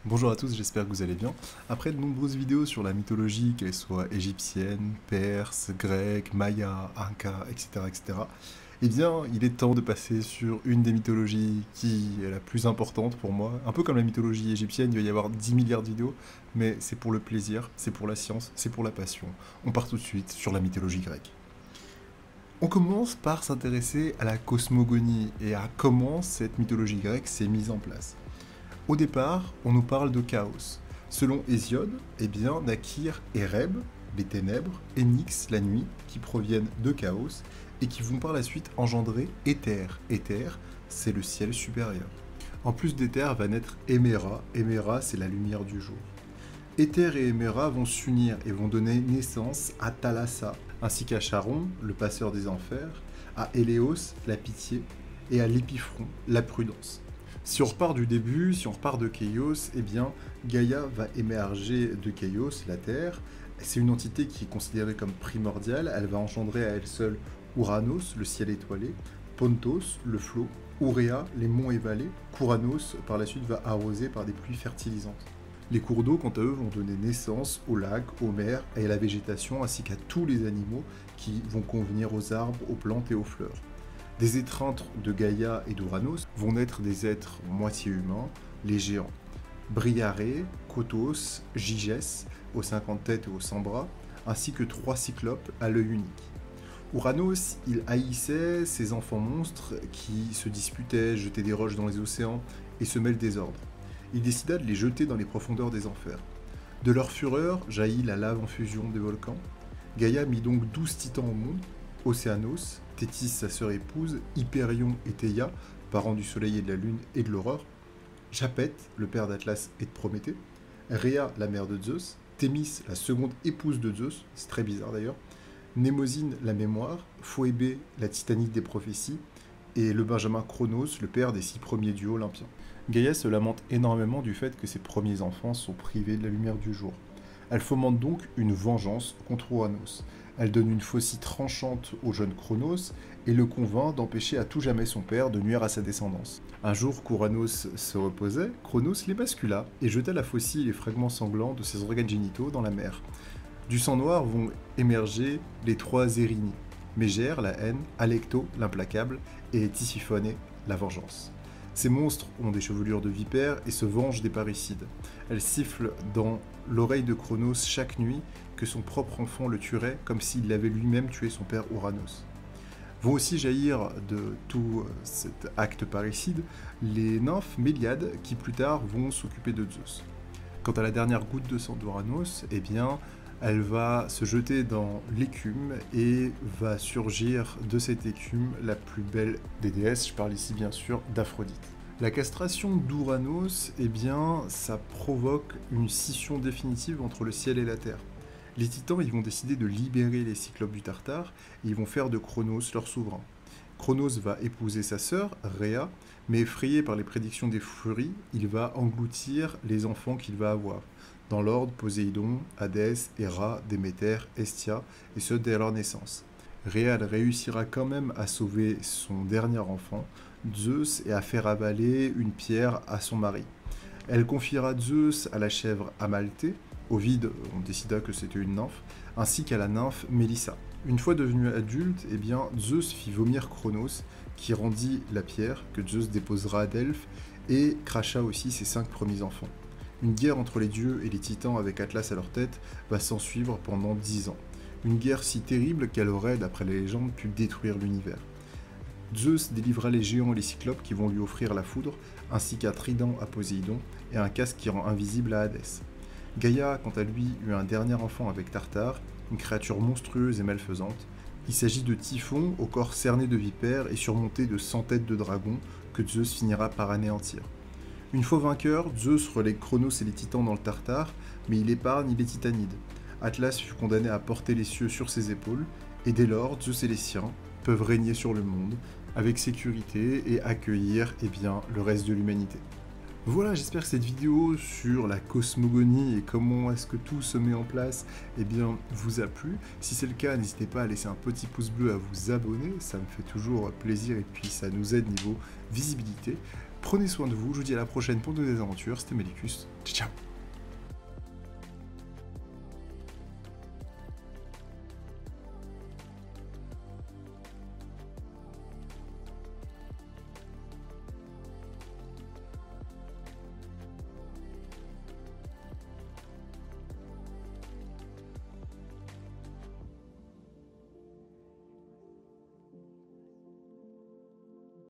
Bonjour à tous, j'espère que vous allez bien. Après de nombreuses vidéos sur la mythologie, qu'elle soit égyptienne, perse, grecque, maya, inca, etc., eh bien, il est temps de passer sur une des mythologies qui est la plus importante pour moi. Un peu comme la mythologie égyptienne, il va y avoir 10 milliards de vidéos, mais c'est pour le plaisir, c'est pour la science, c'est pour la passion. On part tout de suite sur la mythologie grecque. On commence par s'intéresser à la cosmogonie et à comment cette mythologie grecque s'est mise en place. Au départ, on nous parle de chaos. Selon Hésiode, eh bien, naquirent Ereb, les ténèbres, et Nyx, la nuit, qui proviennent de chaos, et qui vont par la suite engendrer Éther. Éther, c'est le ciel supérieur. En plus d'Éther va naître Héméra. Héméra, c'est la lumière du jour. Éther et Héméra vont s'unir et vont donner naissance à Thalassa, ainsi qu'à Charon, le passeur des enfers, à Héléos, la pitié, et à L'épiphron, la prudence. Si on repart du début, si on repart de Chaos, eh bien, Gaïa va émerger de Chaos, la Terre. C'est une entité qui est considérée comme primordiale. Elle va engendrer à elle seule Ouranos, le ciel étoilé, Pontos, le flot, Ourea, les monts et vallées. Kouranos, par la suite, va arroser par des pluies fertilisantes. Les cours d'eau, quant à eux, vont donner naissance aux lacs, aux mers et à la végétation, ainsi qu'à tous les animaux qui vont convenir aux arbres, aux plantes et aux fleurs. Des étreintes de Gaïa et d'Ouranos vont naître des êtres moitié humains, les géants. Briarée, Kotos, Gigès, aux 50 têtes et aux 100 bras, ainsi que 3 cyclopes à l'œil unique. Ouranos, il haïssait ces enfants monstres qui se disputaient, jetaient des roches dans les océans et semaient le désordre. Il décida de les jeter dans les profondeurs des enfers. De leur fureur jaillit la lave en fusion des volcans. Gaïa mit donc 12 titans au monde, Océanos, Thétis sa sœur épouse, Hyperion et Théia, parents du soleil et de la lune et de l'aurore, Japet, le père d'Atlas et de Prométhée, Rhea, la mère de Zeus, Thémis, la seconde épouse de Zeus, c'est très bizarre d'ailleurs, Mnémosyne, la mémoire, Phoébé, la titanique des prophéties, et le benjamin Chronos, le père des 6 premiers dieux olympiens. Gaïa se lamente énormément du fait que ses premiers enfants sont privés de la lumière du jour. Elle fomente donc une vengeance contre Ouranos. Elle donne une faucille tranchante au jeune Chronos et le convainc d'empêcher à tout jamais son père de nuire à sa descendance. Un jour qu'Ouranos se reposait, Chronos les bascula et jeta la faucille et les fragments sanglants de ses organes génitaux dans la mer. Du sang noir vont émerger les 3 Érini, Mégère, la haine, Alecto, l'implacable, et Tisiphone, la vengeance. Ces monstres ont des chevelures de vipères et se vengent des parricides. Elles sifflent dans l'oreille de Chronos chaque nuit que son propre enfant le tuerait comme s'il avait lui-même tué son père Ouranos. Vont aussi jaillir de tout cet acte parricide les nymphes Méliades qui plus tard vont s'occuper de Zeus. Quant à la dernière goutte de sang d'Ouranos, eh bien, elle va se jeter dans l'écume et va surgir de cette écume la plus belle des déesses, je parle ici bien sûr d'Aphrodite. La castration d'Ouranos, eh bien, ça provoque une scission définitive entre le ciel et la terre. Les titans, ils vont décider de libérer les cyclopes du Tartare et ils vont faire de Chronos leur souverain. Chronos va épouser sa sœur, Rhea, mais effrayé par les prédictions des furies, il va engloutir les enfants qu'il va avoir. Dans l'ordre, Poséidon, Hadès, Héra, Déméter, Hestia, et ce dès leur naissance. Rhea réussira quand même à sauver son dernier enfant, Zeus, et à faire avaler une pierre à son mari. Elle confiera Zeus à la chèvre Amalthée, Ovide, on décida que c'était une nymphe, ainsi qu'à la nymphe Mélissa. Une fois devenu adulte, eh bien, Zeus fit vomir Chronos, qui rendit la pierre que Zeus déposera à Delphes, et cracha aussi ses 5 premiers enfants. Une guerre entre les dieux et les titans avec Atlas à leur tête va s'ensuivre pendant 10 ans. Une guerre si terrible qu'elle aurait, d'après les légendes, pu détruire l'univers. Zeus délivra les géants et les cyclopes qui vont lui offrir la foudre, ainsi qu'un trident à Poséidon et un casque qui rend invisible à Hadès. Gaïa, quant à lui, eut un dernier enfant avec Tartare, une créature monstrueuse et malfaisante. Il s'agit de Typhon, au corps cerné de vipères et surmonté de 100 têtes de dragons, que Zeus finira par anéantir. Une fois vainqueur, Zeus relègue Chronos et les titans dans le Tartare, mais il épargne les titanides. Atlas fut condamné à porter les cieux sur ses épaules, et dès lors, Zeus et les siens peuvent régner sur le monde, avec sécurité, et accueillir le reste de l'humanité. Voilà, j'espère que cette vidéo sur la cosmogonie et comment est-ce que tout se met en place, vous a plu. Si c'est le cas, n'hésitez pas à laisser un petit pouce bleu, à vous abonner, ça me fait toujours plaisir et puis ça nous aide niveau visibilité. Prenez soin de vous, je vous dis à la prochaine pour de nouvelles aventures. C'était Melicus. Ciao, ciao.